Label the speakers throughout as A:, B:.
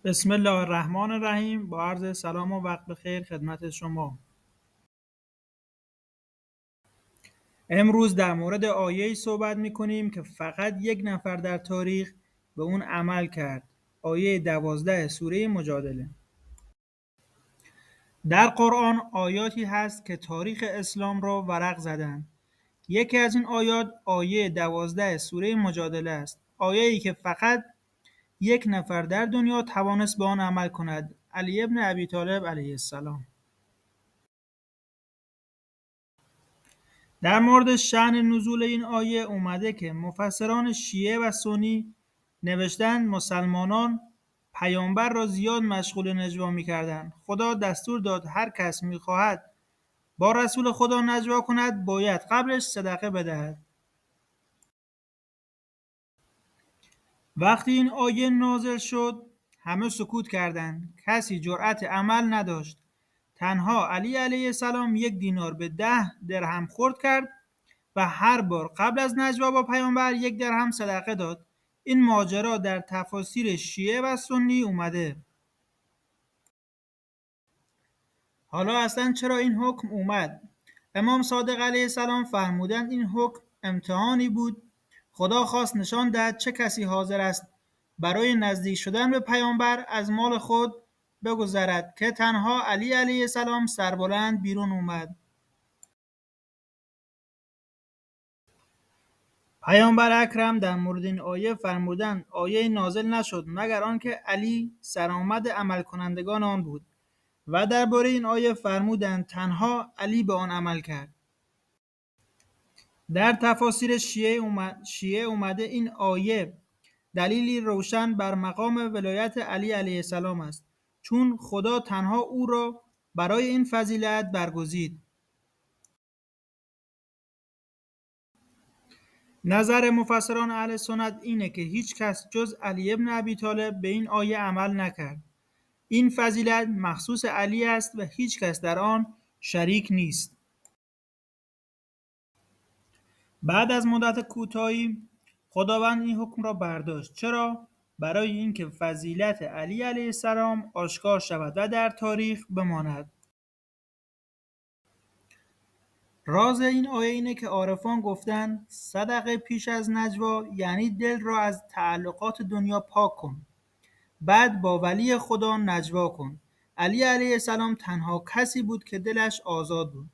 A: بسم الله الرحمن الرحیم. با عرض سلام و وقت بخیر خدمت شما. امروز در مورد آیه‌ای صحبت می‌کنیم که فقط یک نفر در تاریخ به اون عمل کرد. آیه 12 سوره مجادله. در قرآن آیاتی هست که تاریخ اسلام را ورق زدند. یکی از این آیات آیه 12 سوره مجادله است. آیه‌ای که فقط یک نفر در دنیا توانست به آن عمل کند، علی ابن ابی طالب علیه السلام. در مورد شأن نزول این آیه اومده که مفسران شیعه و سنی نوشتن مسلمانان پیامبر را زیاد مشغول نجوا می‌کردند. خدا دستور داد هر کس می‌خواهد با رسول خدا نجوا کند باید قبلش صدقه بدهد. وقتی این آیه نازل شد همه سکوت کردند. کسی جرأت عمل نداشت. تنها علی علیه السلام 1 دینار به 10 درهم خرد کرد و هر بار قبل از نجوا با پیامبر 1 درهم صدقه داد. این ماجرا در تفاسیر شیعه و سنی اومده. حالا اصلا چرا این حکم اومد؟ امام صادق علیه السلام فرمودند این حکم امتحانی بود. خدا خواست نشان دهد چه کسی حاضر است برای نزدیک شدن به پیامبر از مال خود بگذرد که تنها علی علیه السلام سربلند بیرون اومد. پیامبر اکرم در مورد این آیه فرمودند آیه نازل نشد مگر آنکه علی سرآمد عمل کنندگان آن بود و درباره این آیه فرمودند تنها علی به آن عمل کرد. در تفاسیر شیعه اومده این آیه دلیلی روشن بر مقام ولایت علی علیه السلام است، چون خدا تنها او را برای این فضیلت برگزید. نظر مفسران اهل سنت اینه که هیچ کس جز علی ابن ابی طالب به این آیه عمل نکرد. این فضیلت مخصوص علی است و هیچ کس در آن شریک نیست. بعد از مدت کوتاهی خداوند این حکم را برداشت. چرا؟ برای اینکه فضیلت علی علیه السلام آشکار شود و در تاریخ بماند. راز این آیه اینه که عارفان گفتن صدقه پیش از نجوا یعنی دل را از تعلقات دنیا پاک کن، بعد با ولی خدا نجوا کن. علی علیه السلام تنها کسی بود که دلش آزاد بود.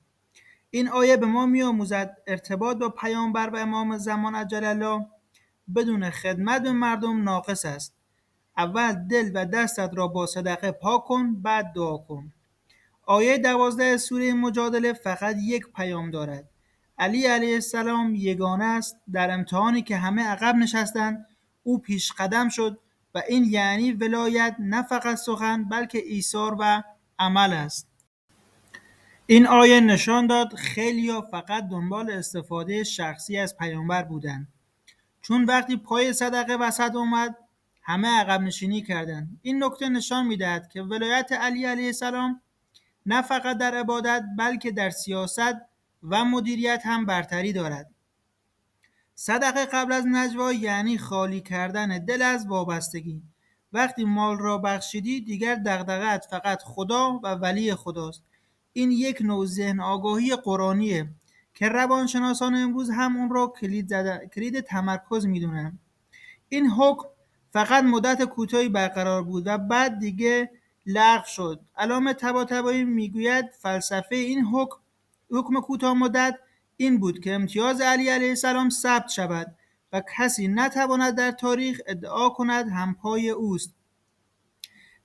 A: این آیه به ما می‌آموزد ارتباط با پیامبر و امام زمان عجل الله بدون خدمت به مردم ناقص است. اول دل و دستت را با صدقه پاک کن، بعد دعا کن. آیه 12 سوره مجادله فقط یک پیام دارد. علی علیه السلام یگانه است. در امتحانی که همه عقب نشستند او پیش قدم شد و این یعنی ولایت نه فقط سخن بلکه ایثار و عمل است. این آیه نشان داد خیلیا فقط دنبال استفاده شخصی از پیامبر بودند، چون وقتی پای صدقه وسط اومد همه عقب نشینی کردند. این نکته نشان می‌دهد که ولایت علی علیه السلام نه فقط در عبادت بلکه در سیاست و مدیریت هم برتری دارد. صدقه قبل از نجوا یعنی خالی کردن دل از وابستگی. وقتی مال را بخشیدی دیگر دغدغه‌ات فقط خدا و ولی خداست. این یک نوع ذهن آگاهی قرآنیه که روانشناسان امروز هم اون را کلید تمرکز میدونن. این حکم فقط مدت کوتاهی برقرار بود و بعد دیگه لغو شد. علامه طباطبایی میگوید فلسفه این حکم کوتاه مدت این بود که امتیاز علی علیه السلام ثبت شود و کسی نتواند در تاریخ ادعا کند همپای اوست.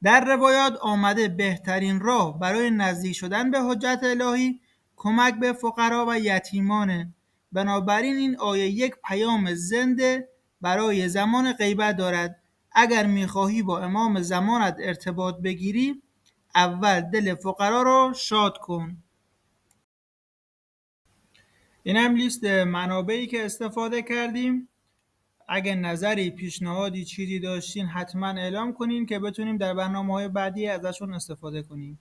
A: در روایات آمده بهترین راه برای نزدیک شدن به حجت الهی کمک به فقرا و یتیمانه. بنابراین این آیه یک پیام زنده برای زمان غیبت دارد. اگر میخواهی با امام زمانت ارتباط بگیری اول دل فقرا را شاد کن. این هم لیست منابعی که استفاده کردیم. اگه نظری، پیشنهادی، چیزی داشتین حتما اعلام کنین که بتونیم در برنامه‌های بعدی ازشون استفاده کنیم.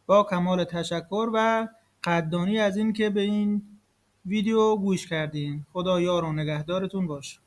A: با کمال تشکر و قدردانی از این که به این ویدیو گوش کردین. خدا یار و نگهدارتون باشه.